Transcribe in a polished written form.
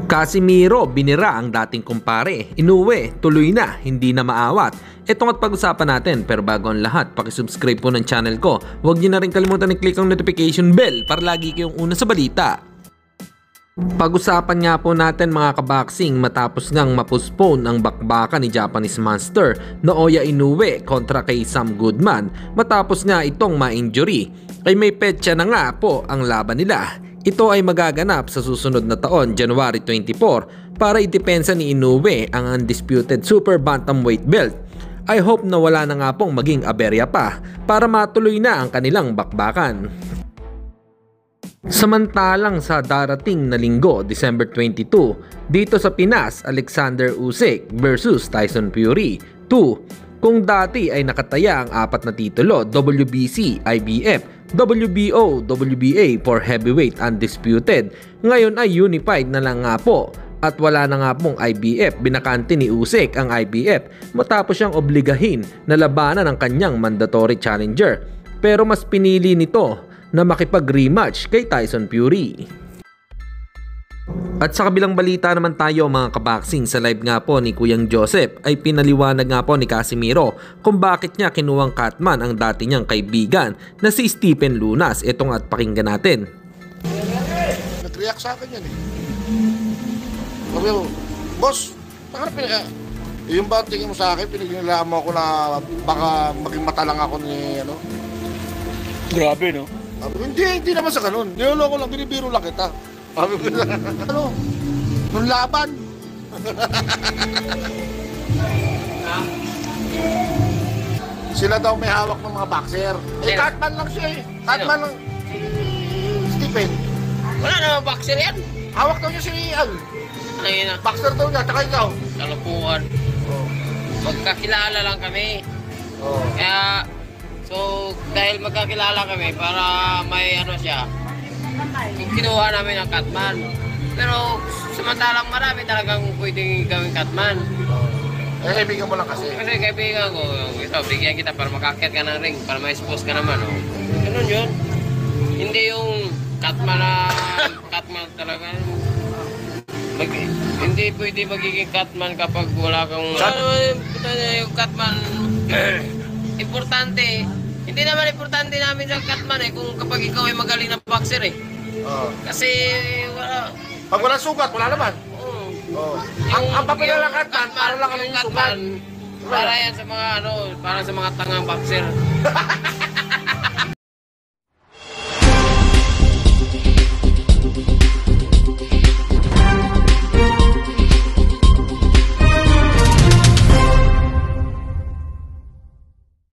Casimiro binira ang dating kumpare. Inuwi, tuloy na, hindi na maawat. Itong at pag-usapan natin, pero bago ang lahat, pakisubscribe po ng channel ko. Huwag niyo na rin kalimutan i-click ang notification bell para lagi kayong una sa balita. Pag-usapan nga po natin mga kaboxing matapos ngang mapospone ang bakbakan ni Japanese Monster Naoya Inoue kontra kay Sam Goodman matapos nga itong ma-injury. Ay may petsa na nga po ang laban nila. Ito ay magaganap sa susunod na taon, January 24, para idepensa ni Inoue ang undisputed super bantamweight belt. I hope na wala na nga pong maging aberya pa para matuloy na ang kanilang bakbakan. Samantalang sa darating na linggo, December 22, dito sa Pinas, Alexander Usyk versus Tyson Fury 2. Kung dati ay nakataya ang 4 na titulo, WBC, IBF, WBO, WBA for heavyweight undisputed, ngayon ay unified na lang nga po. At wala na nga pong IBF, binakante ni Usyk ang IBF matapos siyang obligahin na labanan ng kanyang mandatory challenger. Pero mas pinili nito na makipag-rematch kay Tyson Fury. At sa kabilang balita naman tayo mga kaboxing, sa live nga po ni Kuyang Joseph ay pinaliwanag nga po ni Casimiro kung bakit niya kinuwang Catman ang dati niyang kaibigan na si Stephen Lunas. Itong at pakinggan natin. Nag-react sa akin yan eh. Sabi ko, boss, yung ba tingin mo sa akin, pinaginilaan mo ako na baka maging mata lang ako ni ano? Grabe, no? Sabi ko, hindi naman sa ganun. Niloloko lang, binibiro lang kita. Sabi ko, ano? Nung laban. Sila daw may hawak ng mga boxer. Eh, Catman lang siya eh. Catman lang. Stephen. Wala naman boxer yan. Hawak daw niya si Ian. Ano yun na? Boxer daw niya, tsaka ikaw. Kalupuan. Oh. Magkakilala lang kami. Oh. Kaya, so, dahil magkakilala kami para may ano siya, kinuha namin ang Catman. Pero, samantalang marami talagang pwedeng gawing Catman. Eh, kaibigan mo lang kasi. Kasi kaibigan ko, ito, bigyan kita para makakit ka ng ring, para ma-expose ka naman. Oh. Ganun yun. Hindi yung Catman na Catman talaga. Hindi pwede magiging Catman kapag wala kang... yung Catman, importante. Hindi naman importante namin sa Catman eh, kung kapag ikaw ay magaling na boxer eh. Kasi wala... Pag walang sugat, wala naman. Ang papel ng Catman, para lang kami yung sugat. Para yan sa mga ano, para sa mga tangang boxer.